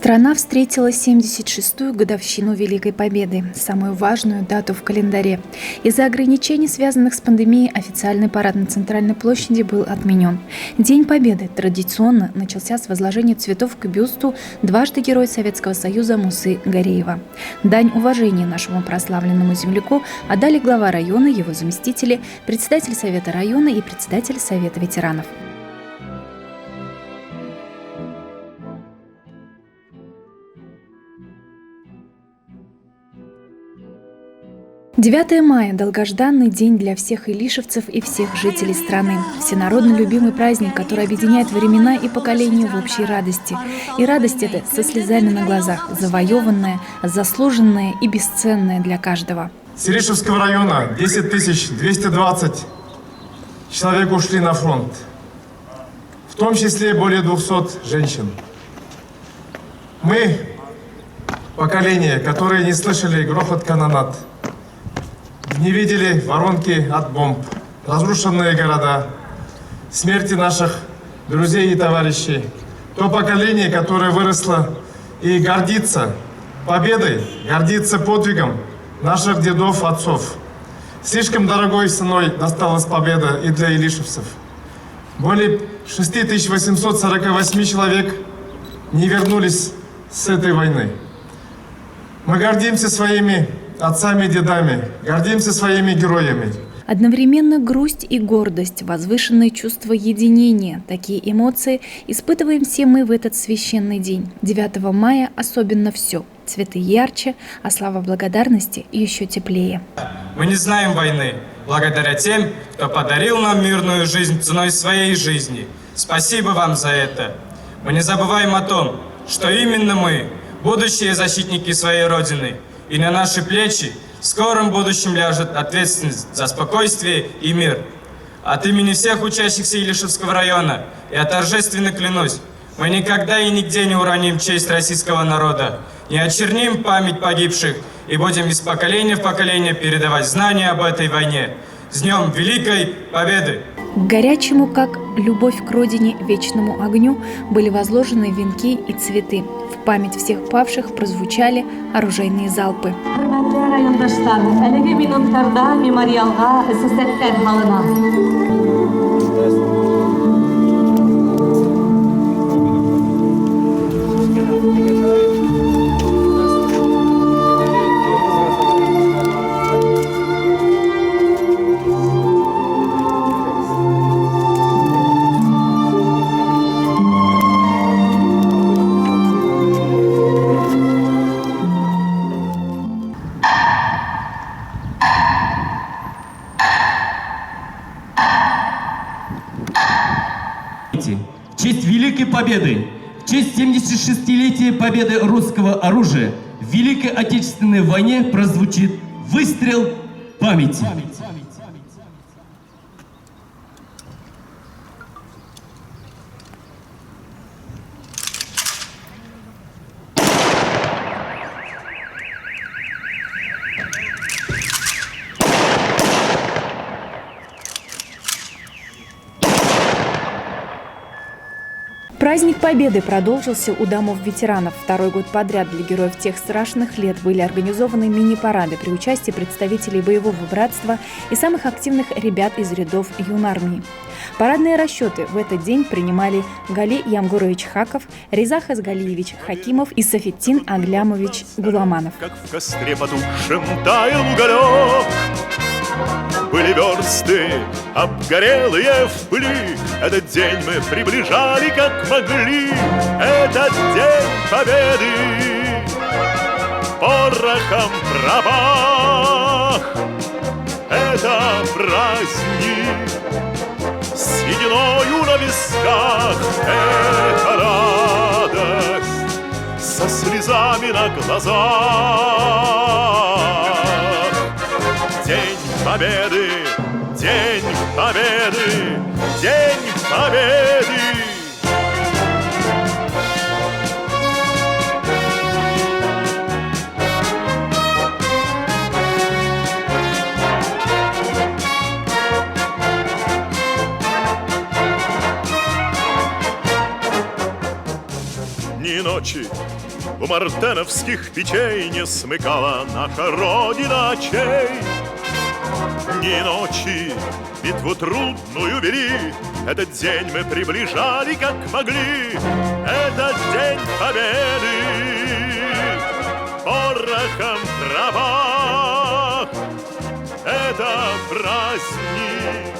Страна встретила 76-ю годовщину Великой Победы, самую важную дату в календаре. Из-за ограничений, связанных с пандемией, официальный парад на Центральной площади был отменен. День Победы традиционно начался с возложения цветов к бюсту дважды Героя Советского Союза Мусы Гареева. Дань уважения нашему прославленному земляку отдали глава района, его заместители, председатель Совета района и председатель Совета ветеранов. 9 мая – долгожданный день для всех илишевцев и всех жителей страны. Всенародно любимый праздник, который объединяет времена и поколения в общей радости. И радость эта со слезами на глазах, завоеванная, заслуженная и бесценная для каждого. С Илишевского района 10 220 человек ушли на фронт, в том числе более 200 женщин. Мы – поколение, которое не слышали грохот канонад, не видели воронки от бомб, разрушенные города, смерти наших друзей и товарищей. То поколение, которое выросло и гордится победой, гордится подвигом наших дедов, отцов. Слишком дорогой ценой досталась победа и для илишевцев. Более 6848 человек не вернулись с этой войны. Мы гордимся своими отцами и дедами, гордимся своими героями. Одновременно грусть и гордость, возвышенное чувство единения. Такие эмоции испытываем все мы в этот священный день. 9 мая особенно все. Цветы ярче, а слава благодарности еще теплее. Мы не знаем войны, благодаря тем, кто подарил нам мирную жизнь ценой своей жизни. Спасибо вам за это. Мы не забываем о том, что именно мы, будущие защитники своей Родины, и на наши плечи в скором будущем ляжет ответственность за спокойствие и мир. От имени всех учащихся Илишевского района я торжественно клянусь, мы никогда и нигде не уроним честь российского народа, не очерним память погибших и будем из поколения в поколение передавать знания об этой войне. С Днем Великой Победы! К горячему, как любовь к родине, вечному огню, были возложены венки и цветы. В память всех павших прозвучали оружейные залпы. В честь Великой Победы, в честь 76-летия победы русского оружия в Великой Отечественной войне прозвучит выстрел памяти. Праздник Победы продолжился у домов ветеранов. Второй год подряд для героев тех страшных лет были организованы мини-парады при участии представителей боевого братства и самых активных ребят из рядов юнармии. Парадные расчеты в этот день принимали Гали Ямгурович Хаков, Резах Азгалиевич Хакимов и Сафеттин Аглямович Гуламанов. Как в костре потухшем таял уголек, были версты обгорелые в пыли. Этот день мы приближали, как могли. Этот день победы порохом пропах. Это праздник с сединою на висках. Это радость со слезами на глазах. День Победы, День Победы, День Победы. Ни ночи, у мартеновских печей не смыкала наша Родина очей. Дни и ночи битву трудную вели, этот день мы приближали как могли. Этот день победы порохом в травах, это праздник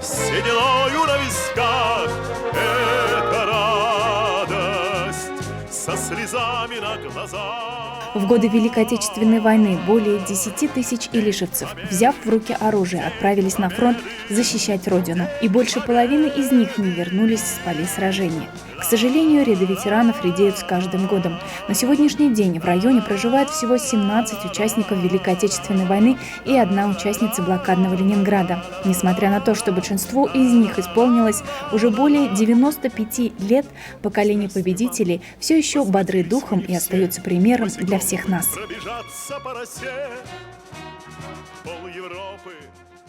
сединою на висках, это радость со слезами на глазах. В годы Великой Отечественной войны более 10 тысяч илишевцев, взяв в руки оружие, отправились на фронт защищать Родину. И больше половины из них не вернулись с полей сражения. К сожалению, ряды ветеранов редеют с каждым годом. На сегодняшний день в районе проживает всего 17 участников Великой Отечественной войны и 1 участница блокадного Ленинграда. Несмотря на то, что большинству из них исполнилось уже более 95 лет, поколение победителей все еще бодры духом и остается примером для всех нас. Пробежаться по росе, пол Европы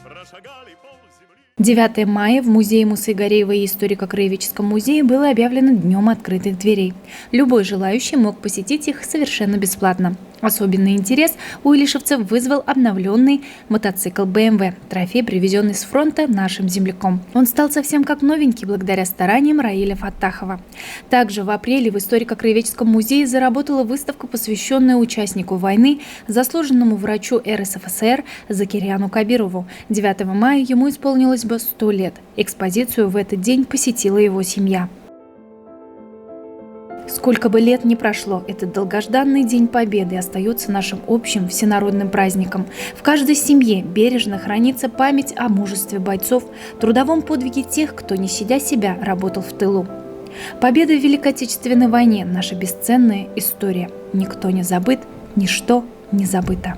прошагали, пол земли. 9 мая в музее Мусы Гареева и историко-краеведческом музее было объявлено Днем открытых дверей. Любой желающий мог посетить их совершенно бесплатно. Особенный интерес у илишевцев вызвал обновленный мотоцикл BMW, трофей, привезенный с фронта нашим земляком. Он стал совсем как новенький благодаря стараниям Раиля Фаттахова. Также в апреле в историко-краеведческом музее заработала выставка, посвященная участнику войны, заслуженному врачу РСФСР Закирьяну Кабирову. 9 мая ему исполнилось бы 100 лет. Экспозицию в этот день посетила его семья. Сколько бы лет ни прошло, этот долгожданный День Победы остается нашим общим всенародным праздником. В каждой семье бережно хранится память о мужестве бойцов, трудовом подвиге тех, кто, не щадя себя, работал в тылу. Победа в Великой Отечественной войне – наша бесценная история. Никто не забыт, ничто не забыто.